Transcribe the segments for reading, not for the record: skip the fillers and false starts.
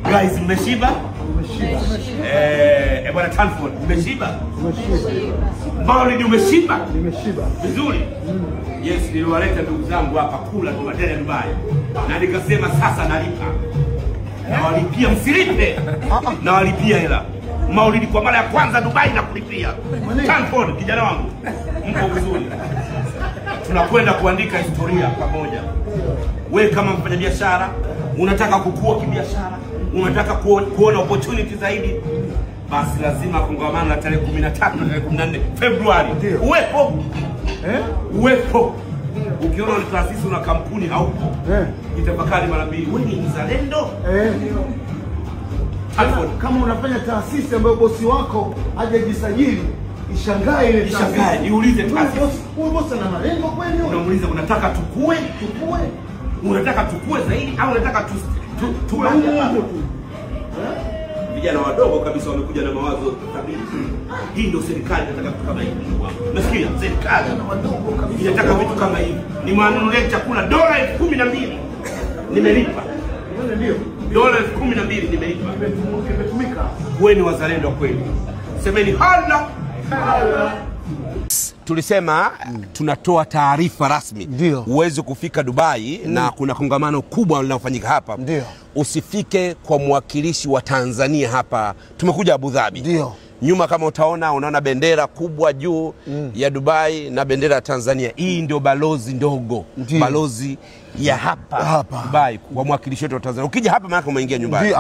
Guys, mmeshiba? Bwana Tanford, mmeshiba? Maulidi umeshiba? Nimeshiba. Vizuri? Yes, niliwaleta ndugu zangu hapa kula tu madeni Dubai. Na nikasema sasa nalipa. Na walipia, msilipe. Na walipia hela. Maulidi kwa mara ya kwanza Dubai na kulipia. Tanford, kijana wangu. Mko vizuri. Tunakwenda kuandika historia pamoja. Wewe kama mfanyabiashara, unataka kukua kibiashara, unataka kuona opportunity zaidi, basi lazima kongamano la tarehe 13 na tarehe 14 Februari uwepo. Uwepo. Ukiona ni taasisi una kampuni haupo, itafakari mara mbili. Wewe ni mzalendo? Kama unafanya taasisi ambayo bosi wako hajajisajili, ishangae ile taasisi. Ishangae, niulize taasisi. Wewe bosi ana malengo kweli? Unamuuliza unataka tukue? Unataka tukue zaidi au unataka tuanze tu? Vijana wadogo kabisa wamekuja na mawazo thabiti. Hii ndio serikali inataka vitu kama hivi. Nasikia serikali wadogo kabisa inataka vitu kama hivi. Ni manunulia chakula $12,000 nimelipa. Ndio. $12,000 nimelipa. Imetumika. Wewe ni wazalendo wa kweli. Semeni hala. Tulisema tunatoa taarifa rasmi. Uweze kufika Dubai na kuna kongamano kubwa linalofanyika hapa. Usifike kwa mwakilishi wa Tanzania hapa. Tumekuja Abu Dhabi. Nyuma kama unaona bendera kubwa juu ya Dubai na bendera ya Tanzania. Hii ndio balozi ndogo. Balozi ya hapa Dubai kwa mwakilishi wetu wa Tanzania. Ukija hapa maana umeingia nyumbani.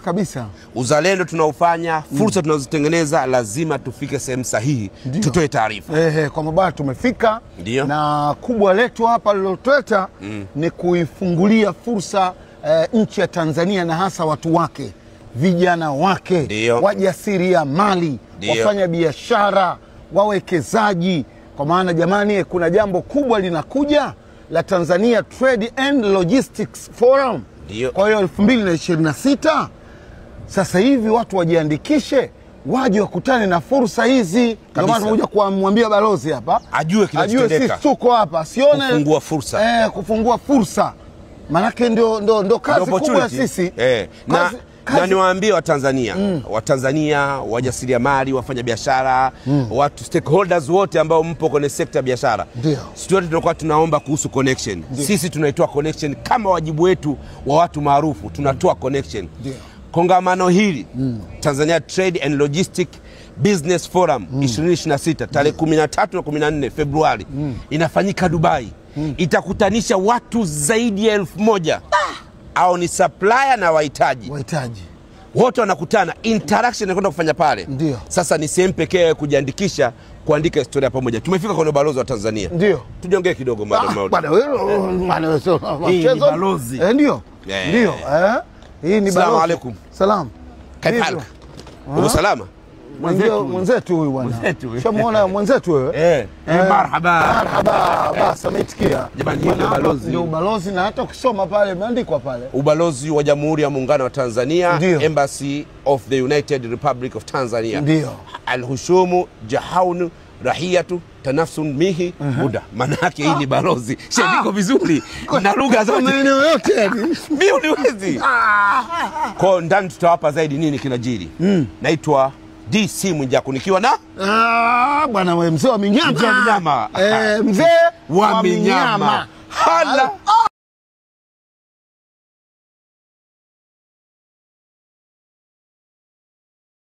Kabisa. Uzalendo tunaofanya, fursa tunazozitengeneza, lazima tufike sehemu sahihi, tutoe taarifa. Kwa mabara tumefika. Na kubwa letu hapa lilotuleta ni kuifungulia fursa nchi ya Tanzania na hasa watu wake, vijana wake, wajasiriamali, wafanya biashara, wawekezaji. Kwa maana jamani, kuna jambo kubwa linakuja la Tanzania Trade and Logistics Forum. Kwa hiyo 2026 sasa hivi watu wajiandikishe, waje wakutane na fursa hizi. Kama tunakuja kuamwambia balozi hapa ajue kinachotendeka. Sisi tuko hapa, sione kufungua fursa. Kufungua fursa. Manake ndio kazi kubwa sisi. Na niwaambie Watanzania, wajasiriamali, wafanya biashara, watu stakeholders wote ambao mpo kwenye sekta ya biashara. Sisi wote tunakuwa tunaomba kuhusu connection. Sisi tunaitoa connection kama wajibu wetu wa watu maarufu, tunatoa connection. Kongamano hili Tanzania Trade and Logistic Business Forum 2026 tarehe 13 na 14 Februari inafanyika Dubai. Itakutanisha watu zaidi ya 1,000. Au ni supplier na wahitaji. Wote wanakutana, interaction inakwenda kufanya pale. Sasa ni sehemu pekee kujiandikisha, kuandika historia pamoja. Tumefika kwa balozi wa Tanzania. Tujiongee kidogo madam Maudi. Hii ni balozi. Ndio. Hii ni balozi. Asalamu alaykum. Salam. Kaipalka. Uko salama? Mwenzetu huyu bwana. Shamuona mwenzetu wewe? Marhaba. Basi ametikia. Jamani, hii balozi. Ndio balozi, na hata ukisoma pale imeandikwa pale. Ubalozi wa Jamhuri ya Muungano wa Tanzania, Embassy of the United Republic of Tanzania. Al-Hushumu Jahaunu Rahiyatu Tanafsun Mihi Buda. Manake hii ni balozi. Shadiko vizuri na lugha zote. Maeneo yote yani. Mimi uniwezi. Kwa ndani tutawapa zaidi nini kinajiri. Naitwa DC Mwijaku nikiwa na bwana wewe mzee wa minyama. Mzee wa minyama. Hala.